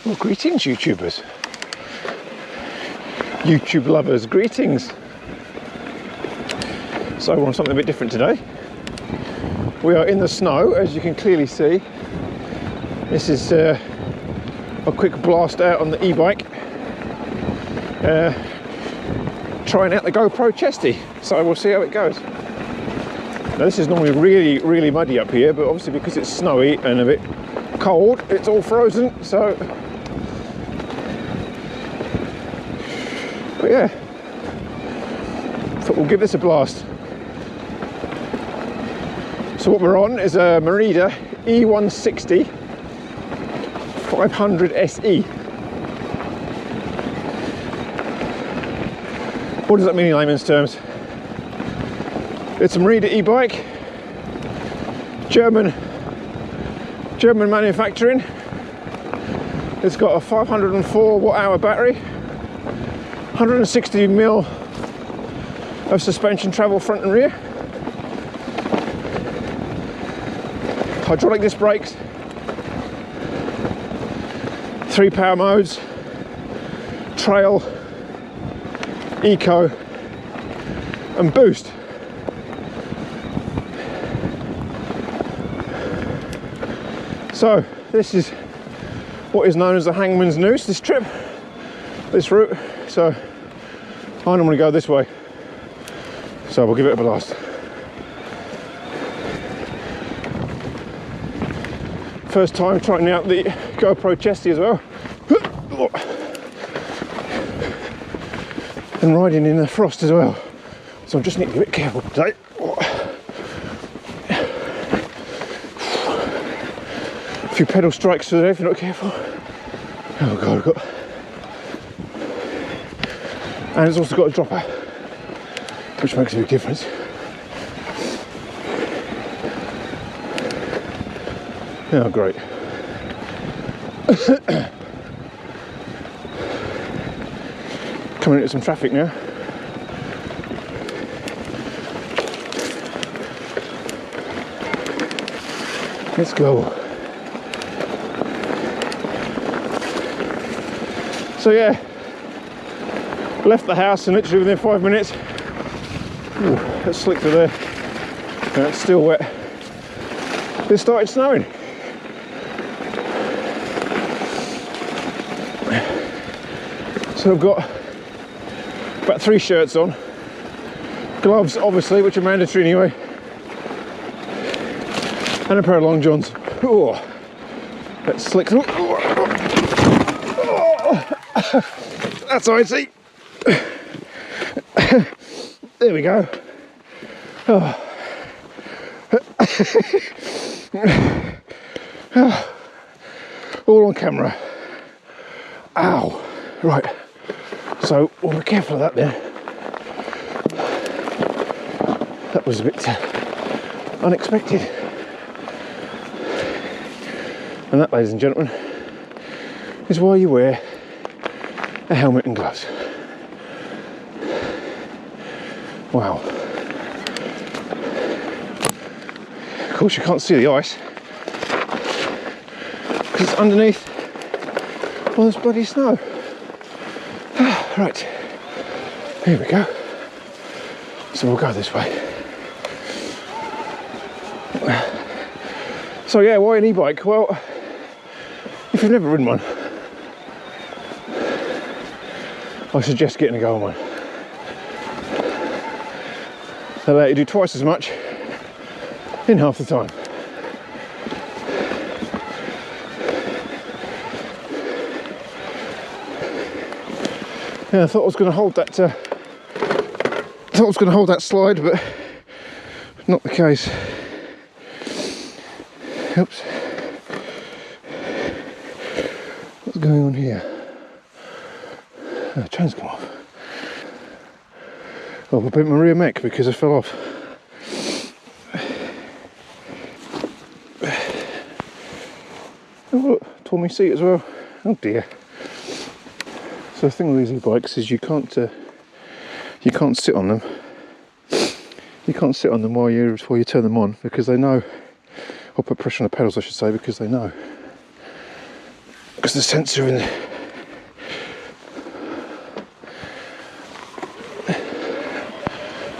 Well, greetings, YouTubers. YouTube lovers, greetings. So we're on something a bit different today. We are in the snow, as you can clearly see. This is a quick blast out on the e-bike. Trying out the GoPro Chesty. So we'll see how it goes. Now this is normally really muddy up here, but obviously because it's snowy and a bit cold, it's all frozen, so... But yeah, thought we'll give this a blast. So what we're on is a Merida e-OneSixty 500 SE. What does that mean in layman's terms? It's a Merida e-bike, German manufacturing. It's got a 504 watt-hour battery, 160mm of suspension travel front and rear, hydraulic disc brakes, 3 power modes, trail, eco and boost. So this is what is known as the hangman's noose, this trip, this route. So I normally go this way, so we'll give it a blast. First time trying out the GoPro Chesty as well, and riding in the frost as well, so I just need to be a bit careful today. A few pedal strikes today if you're not careful. Oh god, I've got... And it's also got a dropper, which makes a big difference. Oh, great. Coming into some traffic now. Let's go. So yeah, left the house and literally within 5 minutes, ooh, it's slick through there, and it's still wet. It started snowing. So I've got about 3 shirts on, gloves obviously, which are mandatory anyway, and a pair of long johns. Ooh, let's slick through. That's icy. There we go. Oh. All on camera. Ow. Right. So we'll be careful of that there. That was a bit unexpected. And that, ladies and gentlemen, is why you wear a helmet and gloves. Wow. Of course you can't see the ice because it's underneath all this bloody snow. Right, here we go. So we'll go this way. So yeah, why an e-bike? Well, if you've never ridden one, I suggest getting a go on one. They'll let you do twice as much in half the time. Yeah, I thought I was going to hold that. Slide, but not the case. Oops. What's going on here? Oh, the chain's come off. Oh, I bent my rear mech because I fell off. Oh look, tore my seat as well. Oh dear. So the thing with these e-bikes is you can't sit on them. You can't sit on them while you turn them on, because they know, or put pressure on the pedals I should say, because they know because the sensor in there.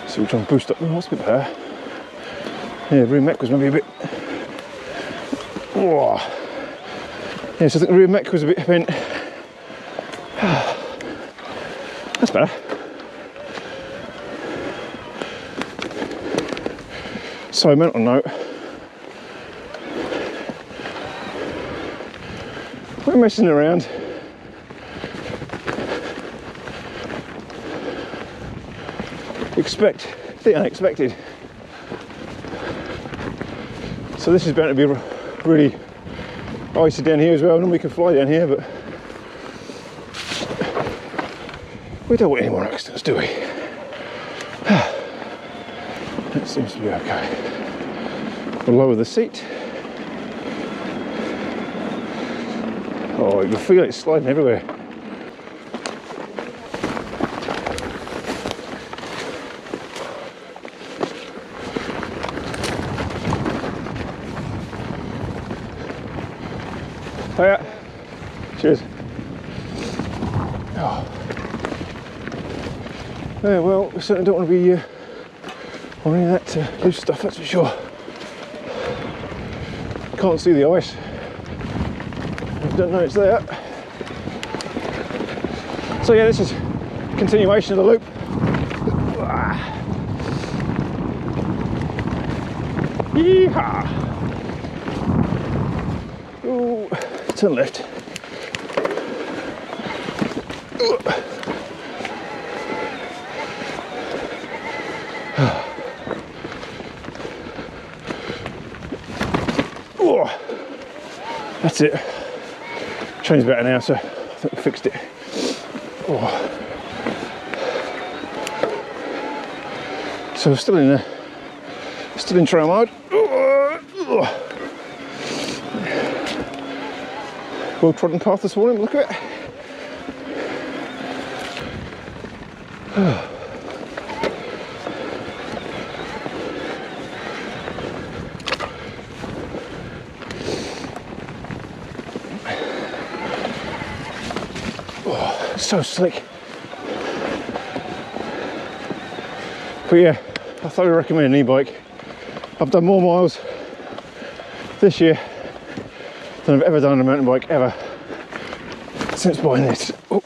So we'll try and boost up the horsepower power. Yeah, rear mech was maybe a bit. Oh. Yeah, so I think the rear mech was a bit bent. That's better. So, mental note. We're messing around. Expect the unexpected. So this is bound to be really icy down here as well. Normally we can fly down here, but we don't want any more accidents, do we? That seems to be okay. We'll lower the seat. Oh, you can feel it sliding everywhere. Oh yeah. Cheers. Oh. Yeah, well, we certainly don't want to be on any of that loose stuff, that's for sure. Can't see the ice. I don't know it's there. So yeah, this is a continuation of the loop. Yeehaw! Ooh, turn left. Oh, that's it. Train's better now, so I think we fixed it. Oh. So we're still in trail mode. Well trodden path this morning, look at it. Oh, so slick. But yeah, I thoroughly recommend an e-bike. I've done more miles this year than I've ever done on a mountain bike ever since buying this. Oh.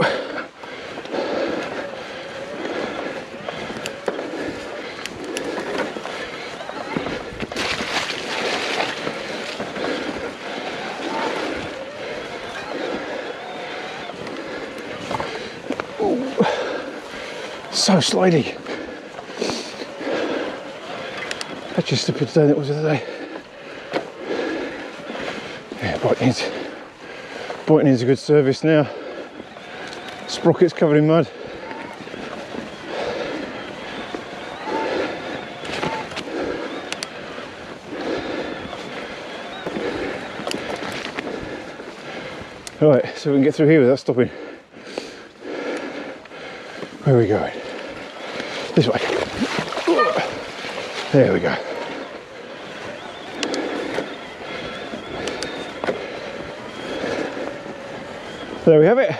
So slidey. That's just a bit down it was the other day. Yeah, bike needs a good service now. Sprocket's covered in mud. Right, so we can get through here without stopping. Where are we going? This way. There we go. There we have it.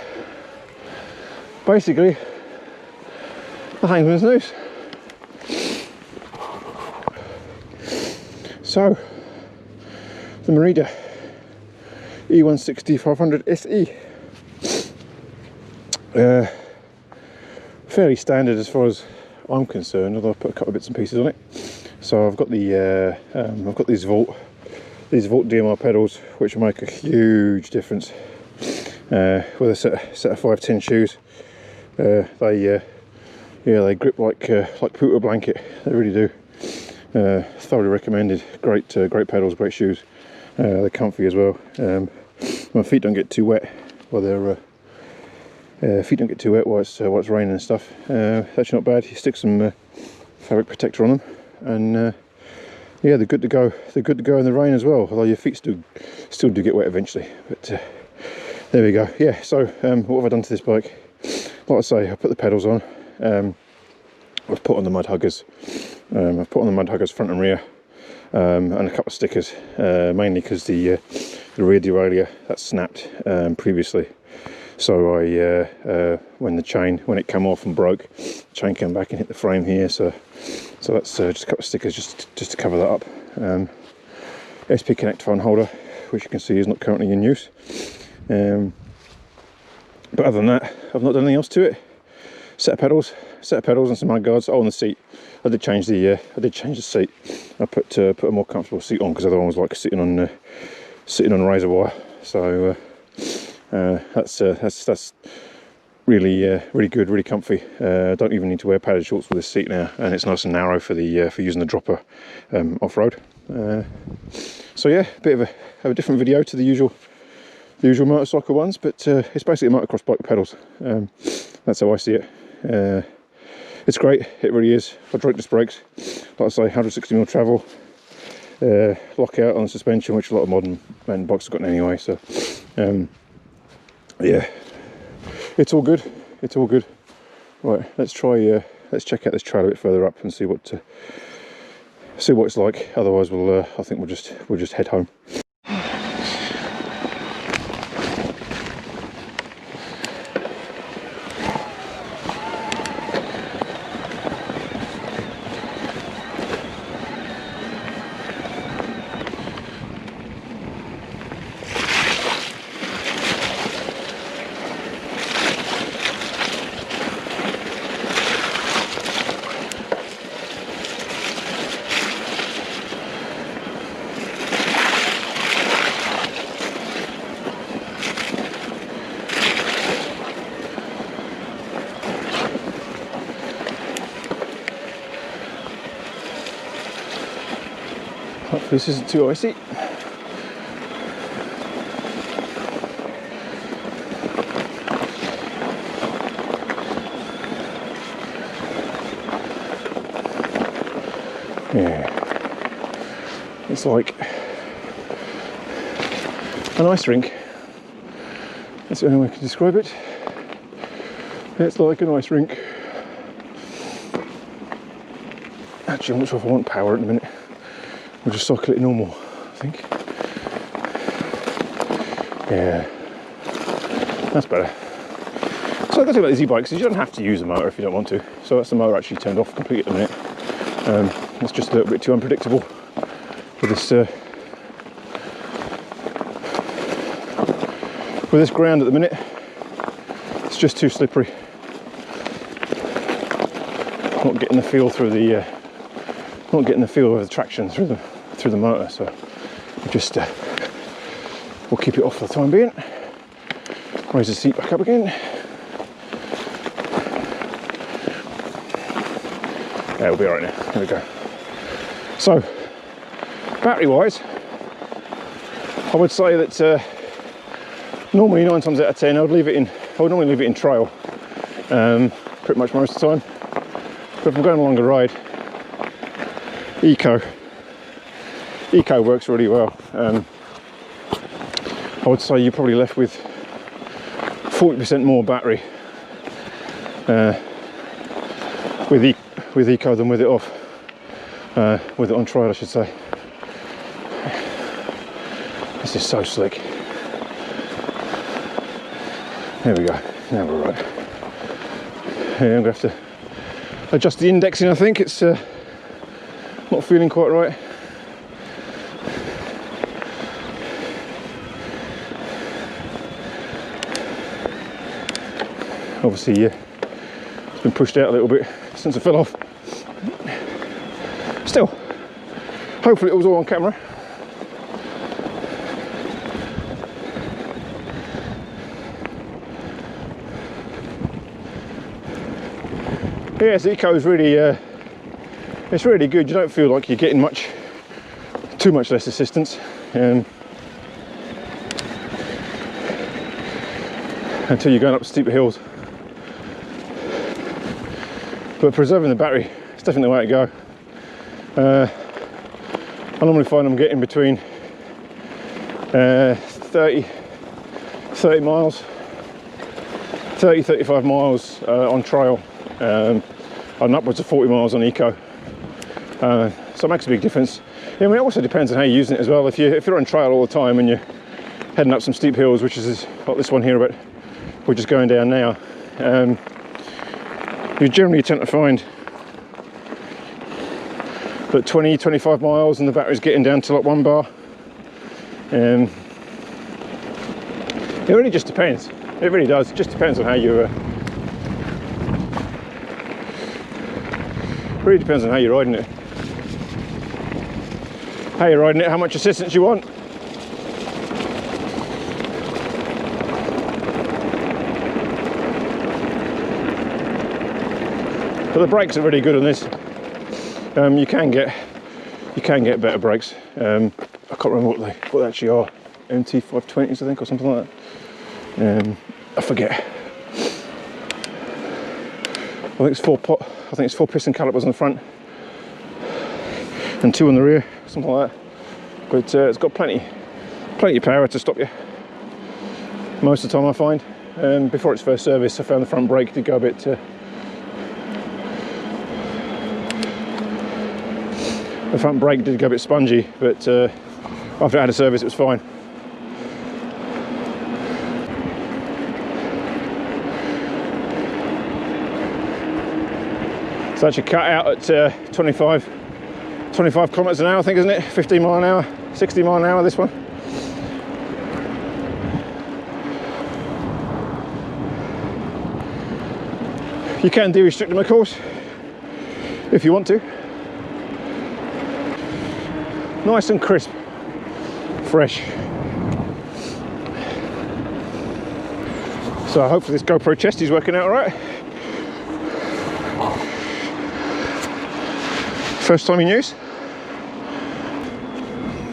Basically, the hangman's noose. So, the Merida e-OneSixty 500 SE. Fairly standard as far as I'm concerned, although I've put a couple of bits and pieces on it. So I've got the I've got these Volt DMR pedals, which make a huge difference with a set of 510 shoes. They grip like Puta blanket. They really do. Thoroughly recommended. Great pedals, great shoes. They're comfy as well. My feet don't get too wet while they're while it's raining and stuff. Actually not bad. You stick some fabric protector on them, and yeah, they're good to go. They're good to go in the rain as well. Although your feet still do get wet eventually. But there we go. Yeah. So what have I done to this bike? Like I say, I put the pedals on. I've put on the mud huggers. I've put on the mud huggers front and rear, and a couple of stickers. Mainly because the rear derailleur that snapped previously. So I, when it came off and broke, the chain came back and hit the frame here. So that's just a couple of stickers just to cover that up. SP connect phone holder, which you can see is not currently in use. But other than that, I've not done anything else to it. Set of pedals and some mudguards. Oh, on the seat, I did change the seat. I put a more comfortable seat on, because the other one was like sitting on razor wire. So that's really good, really comfy. Don't even need to wear padded shorts with this seat now, and it's nice and narrow for using the dropper off road. So yeah, a bit of a different video to the usual motorcycle ones, but it's basically a motocross bike with pedals. That's how I see it. It's great, it really is. Hydraulic brakes, like I say, 160mm travel, lockout on the suspension, which a lot of modern mountain bikes have got anyway. So yeah, it's all good. It's all good. Right, let's check out this trail a bit further up and see what it's like. Otherwise, I think we'll just head home. Hopefully this isn't too icy. Yeah, it's like an ice rink. That's the only way I can describe it. It's like an ice rink. Actually, I'm not sure if I want power at the minute. We'll just cycle it normal, I think. Yeah, that's better. So the good thing about these e-bikes is you don't have to use a motor if you don't want to. So that's the motor actually turned off completely at the minute. It's just a little bit too unpredictable for this ground at the minute. It's just too slippery. Not getting the feel through the of the traction through the motor. So we'll keep it off for the time being. Raise the seat back up again. Yeah, we'll be alright now. There we go. So, battery wise, I would say that normally 9 times out of 10 I would normally leave it in trail pretty much most of the time. But if I'm going along a ride, eco works really well. I would say you're probably left with 40% more battery with eco than with it off. With it on trial, I should say. This is so slick. There we go. Now we're right. Yeah, I'm gonna have to adjust the indexing. I think it's not feeling quite right. Obviously, it's been pushed out a little bit since I fell off. Still, hopefully it was all on camera. Yes, eco is really, it's really good. You don't feel like you're getting too much less assistance until you're going up steep hills. But preserving the battery, it's definitely the way to go. I normally find I'm getting between 30 miles, 35 miles on trail, and upwards of 40 miles on eco. So it makes a big difference. Yeah, I mean, it also depends on how you're using it as well. If you're on trail all the time and heading up some steep hills, which is like this one here, but we're just going down now. You generally tend to find that 20-25 miles and the battery's getting down to like 1 bar. It really just depends. It really does. It just depends on how you really depends on how you're riding it. How you're riding it, how much assistance you want. But the brakes are really good on this. You can get better brakes. I can't remember what they actually are. MT520s, I think, or something like that. I forget. I think it's 4 piston calipers on the front and 2 on the rear, something like that. But it's got plenty of power to stop you. Most of the time, I find. Before its first service, I found the front brake did go a bit. The front brake did go a bit spongy, but after I had a service, it was fine. It's actually cut out at 25 kilometers an hour, I think, isn't it? 15 mile an hour, 60 mile an hour, this one. You can de-restrict them, of course, if you want to. Nice and crisp, fresh. So hopefully this GoPro Chesty is working out all right. First time in use?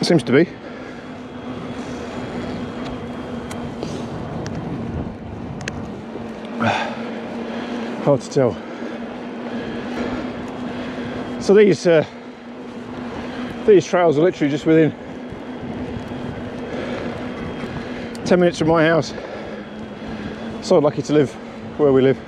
It seems to be. Hard to tell. So these trails are literally just within 10 minutes from my house. So lucky to live where we live.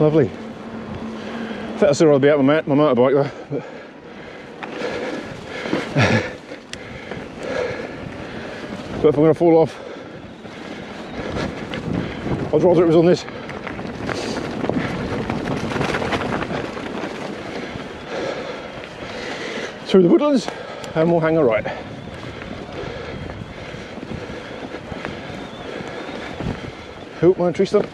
Lovely. I think that's where I'll be at my motorbike though. But if I'm going to fall off, I'd rather it was on this. Through the woodlands, and we'll hang a right. Oh, my tree stump.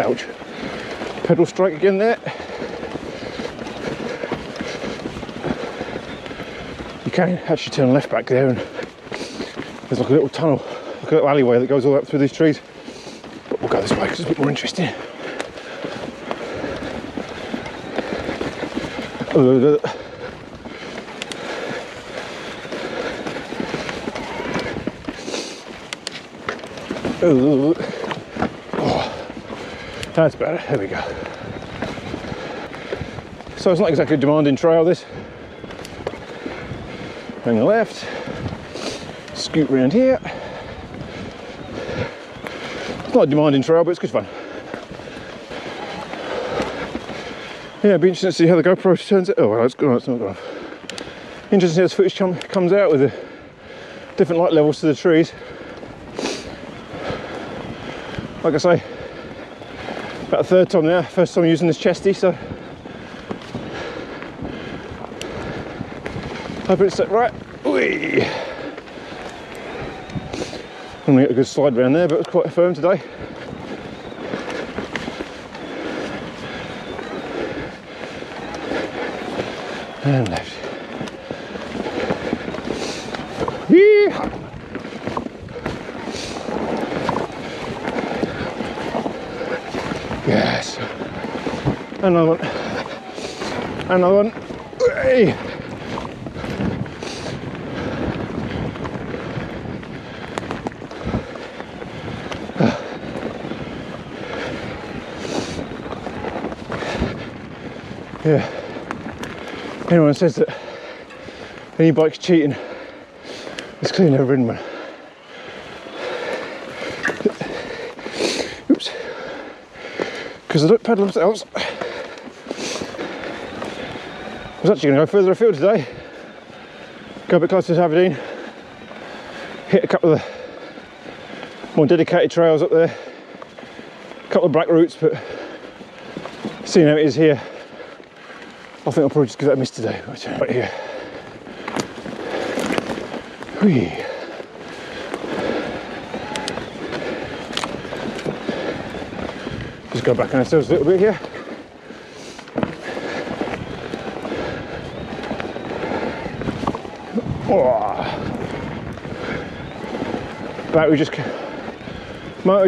Ouch. Pedal strike again there. You can actually turn left back there, and there's like a little tunnel, like a little alleyway that goes all up through these trees. But we'll go this way because it's a bit more interesting. Oh, that's better. There we go. So it's not exactly a demanding trail, this. Hang the left, scoot round here. It's not a demanding trail, but it's good fun. Yeah, it'd be interesting to see how the GoPro turns it. Oh, well, it's gone. It's not gone. Interesting to see how this footage comes out with the different light levels to the trees. Like I say, about a third time now, first time using this Chesty, so hope it's set right. Whee! I'm gonna get a good slide around there, but it's quite firm today. And left. Yeehaw! Yes. Another one. Another one. Hey. Yeah. Anyone says that any bike's cheating, it's clearly never ridden one. because I don't pedal themselves. I was actually going to go further afield today, go a bit closer to Aberdeen, hit a couple of the more dedicated trails up there, a couple of black routes, but seeing how it is here, I think I'll probably just give that a miss today. Right here. Whee. Just go back on ourselves a little bit here. Oh. Motor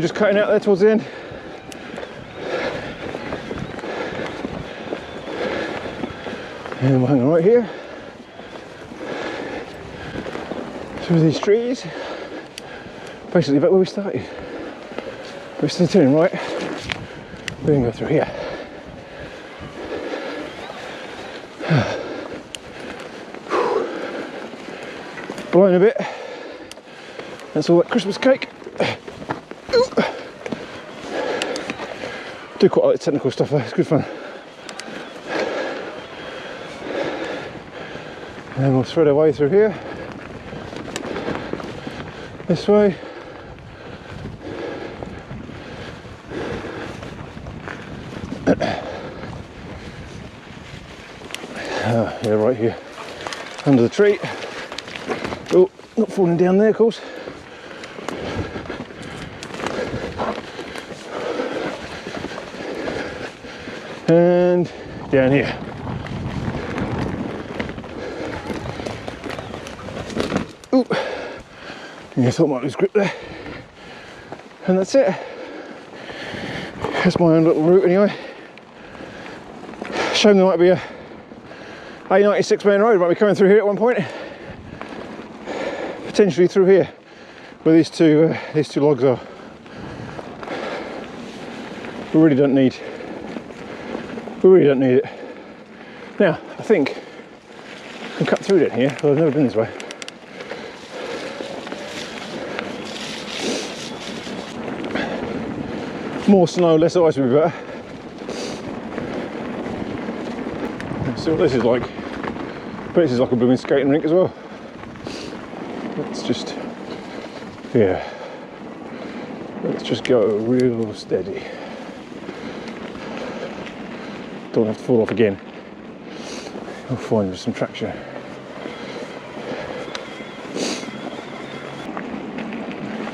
just cutting out there towards the end. And we'll hang on right here through these trees, basically back where we started. We're still turning right, we're going to go through here. Blowing a bit, that's all that Christmas cake. Do quite like the technical stuff though, it's good fun. And then we'll thread our way through here, this way. Yeah, right here, under the tree. Oh, not falling down there, of course. And down here. Ooh, yeah, I thought I might lose grip there. And that's it. That's my own little route anyway. Shame there might be a A96 main road, might be coming through here at one point. Potentially through here, where these two logs are. We really don't need it. Now, I think I can cut through it here, but I've never been this way. More snow, less ice would be better. Let's see what this is like. But this is like a blooming skating rink as well. Let's just, yeah, let's just go real steady. Don't have to fall off again. I'll find some traction.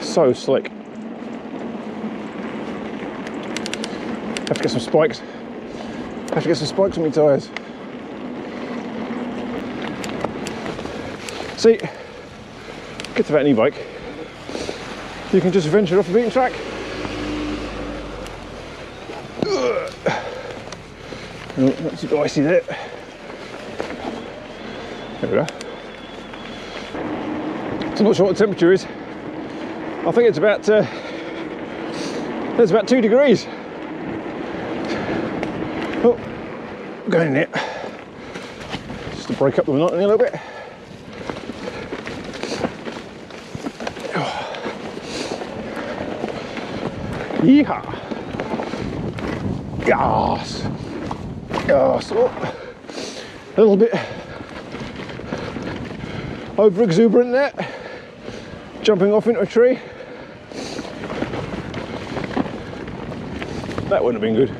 So slick. Have to get some spikes. Have to get some spikes on my tyres. See, get to that e-bike, you can just venture off the beaten track. Oh, that's a bit icy there. There we go. So I'm not sure what the temperature is. I think it's about 2 degrees. Oh, going in there. Just to break up the monotony a little bit. Yeehaw! Yes! Yes! Oh. A little bit over exuberant there. Jumping off into a tree. That wouldn't have been good.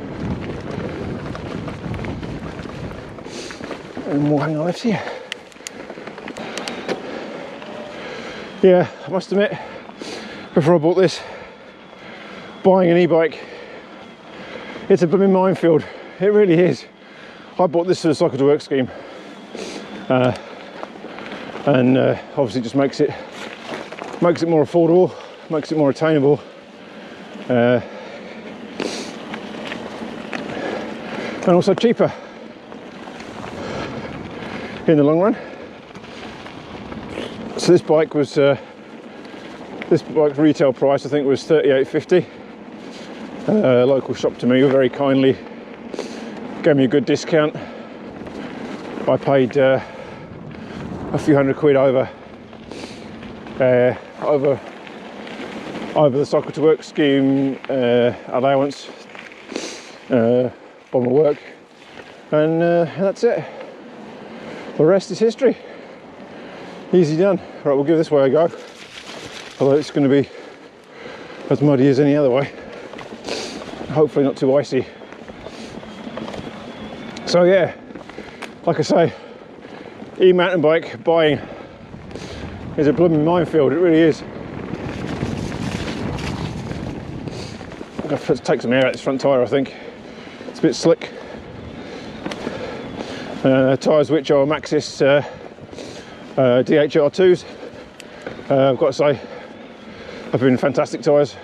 And we'll hang on left here. Yeah, I must admit, before I bought this, buying an e-bike, it's a blooming minefield. It really is. I bought this for the Cycle to Work scheme, and obviously just makes it more affordable, makes it more attainable, and also cheaper in the long run. So this bike was this bike's retail price I think was $38.50. Local shop to me very kindly gave me a good discount. I paid a few £100 over the Cycle to Work scheme allowance, by my work, and that's it. The rest is history. Easy done. Right, we'll give this way a go, although it's going to be as muddy as any other way. Hopefully not too icy. So yeah, like I say, e-mountain bike buying is a blooming minefield, it really is. I'm going to take some air out this front tyre, I think. It's a bit slick. Tyres which are Maxxis DHR2s. I've got to say, have been fantastic tyres,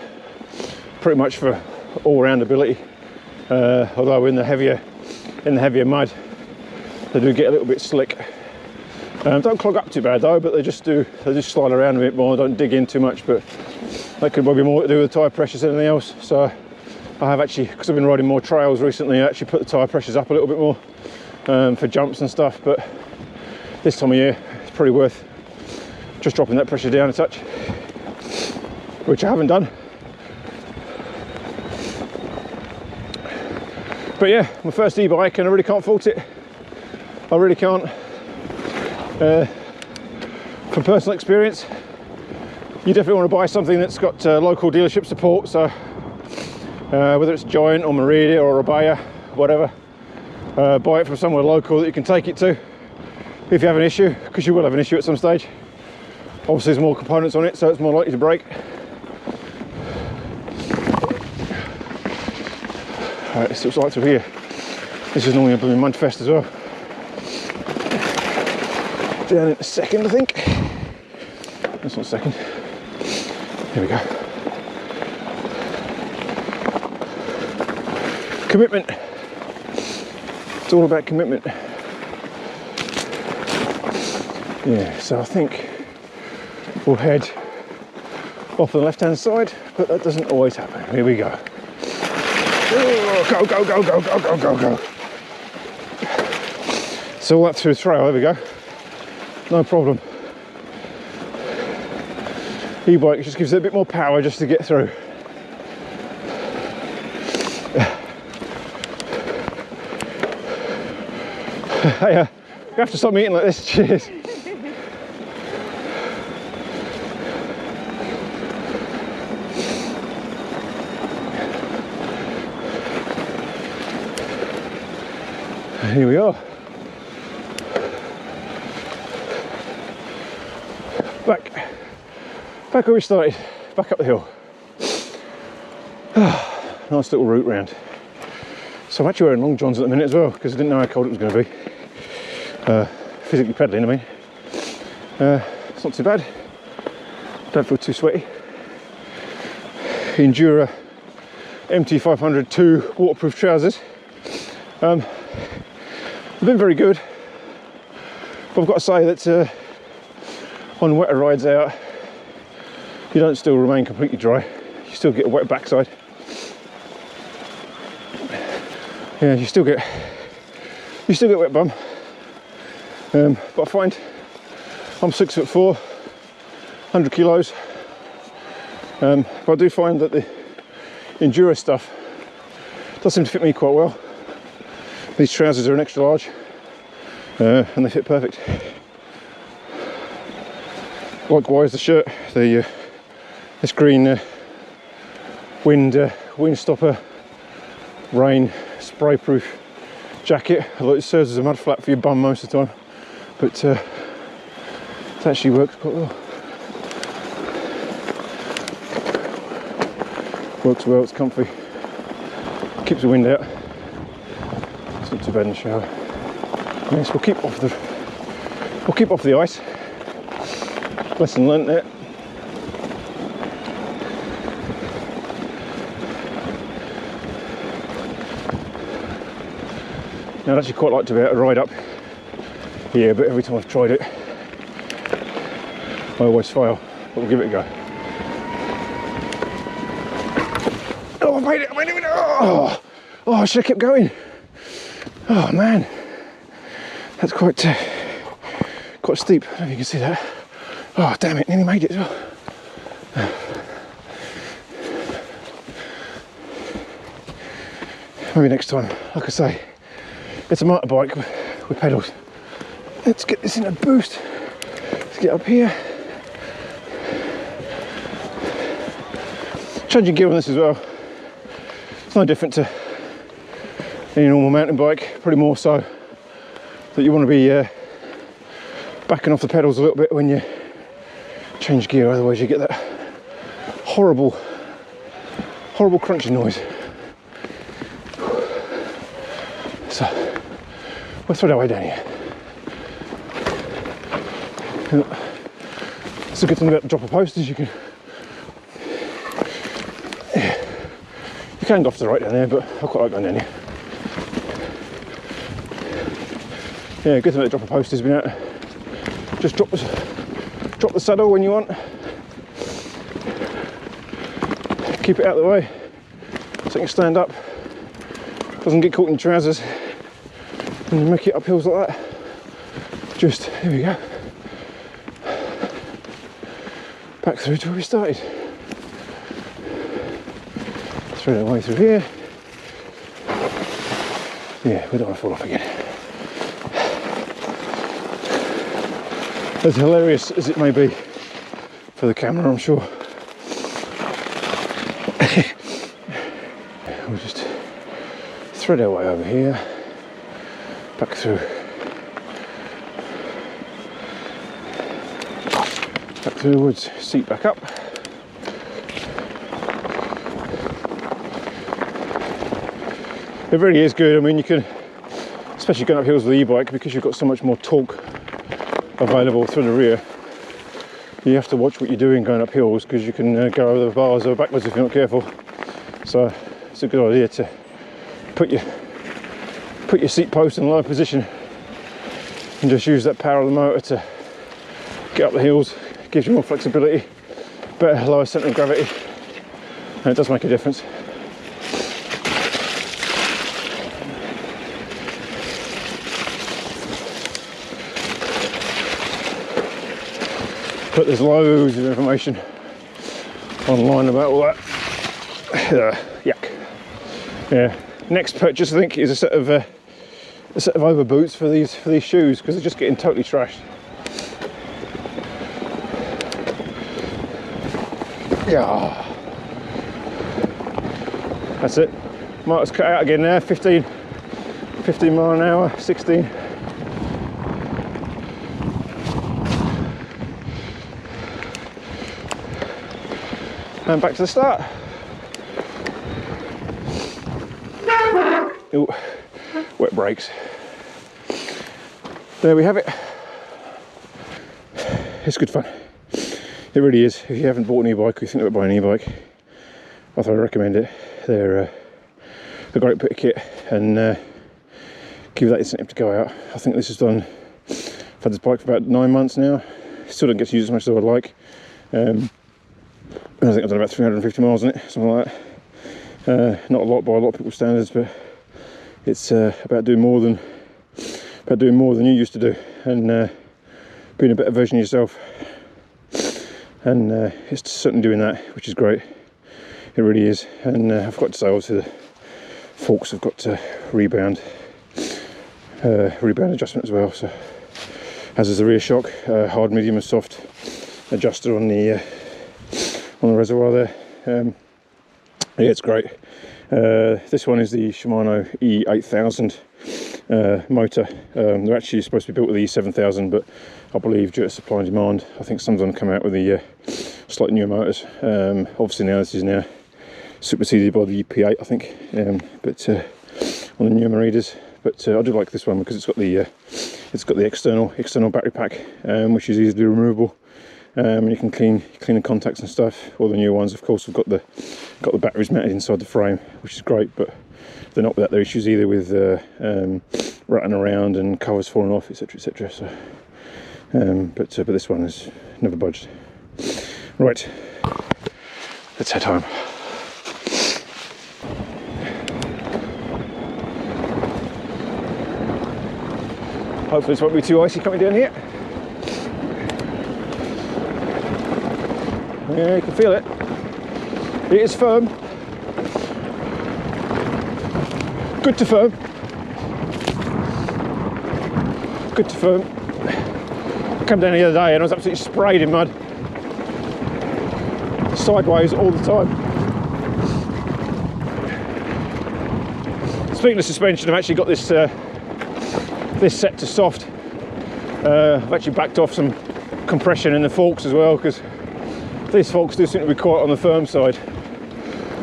pretty much for all-round ability. Although in the heavier mud, they do get a little bit slick. Don't clog up too bad though, but they just slide around a bit more. Don't dig in too much, but that could probably be more to do with the tyre pressures than anything else. So I have actually, because I've been riding more trails recently, I actually put the tyre pressures up a little bit more for jumps and stuff. But this time of year, it's probably worth just dropping that pressure down a touch, which I haven't done. But yeah, my first e-bike, and I really can't fault it. I really can't. From personal experience, you definitely want to buy something that's got local dealership support. So whether it's Giant or Merida or Ebike, whatever, buy it from somewhere local that you can take it to if you have an issue, because you will have an issue at some stage. Obviously there's more components on it, so it's more likely to break. Alright, this looks like through here. This is normally a blooming mud fest as well. Down in a second, I think. That's not a second. Here we go. Commitment. It's all about commitment. Yeah, so I think we'll head off the left-hand side, but that doesn't always happen. Here we go. Oh, go, go, go, go, go, go, go, go. So all that through the trail, there we go. No problem. E-bike just gives it a bit more power just to get through. Hey, you have to stop me eating like this. Cheers. Here we are. Back where we started, back up the hill. Nice little route round. So I'm actually wearing long johns at the minute as well, because I didn't know how cold it was going to be. Physically pedalling, I mean. It's not too bad. Don't feel too sweaty. Endura MT500 2 waterproof trousers. They've been very good, but I've got to say that on wetter rides out, you don't still remain completely dry. You still get a wet backside. Yeah, you still get wet bum. But I find I'm 6'4", 100 kilos. But I do find that the Enduro stuff does seem to fit me quite well. These trousers are an extra large, and they fit perfect. Likewise, the shirt, this green wind stopper, rain spray proof jacket. Although it serves as a mud flap for your bum most of the time, but it actually works quite well. Works well. It's comfy. Keeps the wind out. It's not too bad in the shower. Yes, we'll keep off the ice. Lesson learnt there. Now I'd actually quite like to be able to ride up here, but every time I've tried it, I always fail. But we'll give it a go. Oh, I made it! Oh, I should have kept going. Oh man, that's quite steep. I don't know if you can see that. Oh damn it! Nearly made it as well. maybe next time. Like I say, it's a motorbike with pedals. Let's get this in a boost. Let's get up here. Changing gear on this as well. It's no different to any normal mountain bike, probably more so that you want to be backing off the pedals a little bit when you change gear, otherwise you get that horrible crunching noise. So we'll throw that way down here. It's a good thing about the dropper post is you can go off to the right down there, but I quite like going down here. Yeah, good thing about the dropper post is being able to just drop the saddle when you want. Keep it out of the way so you can stand up. Doesn't get caught in your trousers and you make it up hills like that. Just, here we go. Back through to where we started. Through that way through here. Yeah, we don't want to fall off again. As hilarious as it may be for the camera, I'm sure. We'll just thread our way over here, back through the woods, seat back up. It really is good. I mean, you can, especially going up hills with the e-bike, because you've got so much more torque available through the rear. You have to watch what you're doing going up hills, because you can go over the bars or backwards if you're not careful. So it's a good idea to put your seat post in a low position and just use that power of the motor to get up the hills. It gives you more flexibility, better lower centre of gravity, and it does make a difference. But there's loads of information online about all that. Yuck. Yeah. Next purchase, I think, is a set of over boots for these shoes, because they're just getting totally trashed. Yeah. That's it. Motor's cut out again now. 15 mile an hour. 16. And back to the start. Ooh, wet brakes. There we have it. It's good fun. It really is. If you haven't bought an e-bike or you think about buying an e-bike, I thoroughly recommend it. They're a great bit of kit, and give you that incentive to go out. I think this has done, I've had this bike for about 9 months now. Still don't get to use it as much as I would like. I think I've done about 350 miles on it, something like that. Not a lot by a lot of people's standards, but it's about doing more than you used to do, and being a better version of yourself. And it's certainly doing that, which is great. It really is. And I've got to say, obviously, the forks have got rebound adjustment as well. So, as is the rear shock, hard, medium, and soft adjuster on the reservoir there. Yeah, it's great. This one is the Shimano E8000 motor. They're actually supposed to be built with the E7000, but I believe due to supply and demand, I think some of them come out with the slightly newer motors. Obviously now this is now superseded by the EP8, I think, but on the newer Meridas. But I do like this one because it's got the external battery pack, which is easily removable. And you can clean the contacts and stuff. All the new ones, of course, have got the batteries mounted inside the frame, which is great. But they're not without their issues either, with ratting around and covers falling off, etc., etc. So, but this one has never budged. Right, let's head home. Hopefully this won't be too icy coming down here. Yeah, you can feel it. It is firm. Good to firm. Good to firm. I came down the other day and I was absolutely sprayed in mud. Sideways all the time. Speaking of suspension, I've actually got this this set to soft. I've actually backed off some compression in the forks as well, because these forks do seem to be quite on the firm side.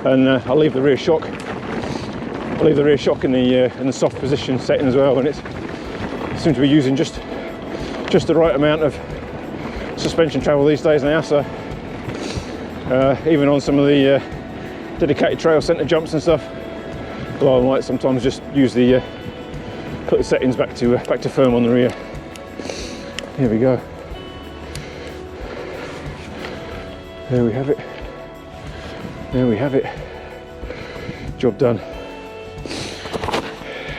And I'll leave the rear shock. I'll leave the rear shock in the soft position setting as well, and it seems to be using just the right amount of suspension travel these days now. So even on some of the dedicated trail centre jumps and stuff, well, I might sometimes just use the put the settings back to firm on the rear. Here we go. There we have it. There we have it. Job done.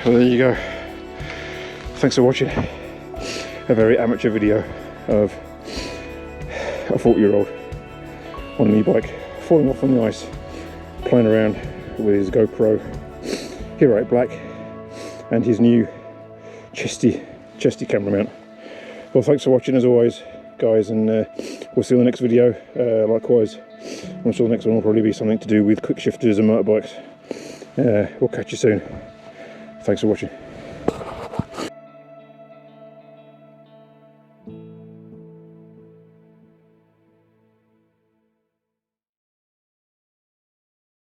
Well, there you go. Thanks for watching a very amateur video of a 40-year-old on an e-bike falling off on the ice, playing around with his GoPro Hero 8 Black and his new Chesty camera mount. Well, thanks for watching as always, guys, and we'll see you in the next video. Likewise, I'm sure the next one will probably be something to do with quick shifters and motorbikes. We'll catch you soon. Thanks for watching.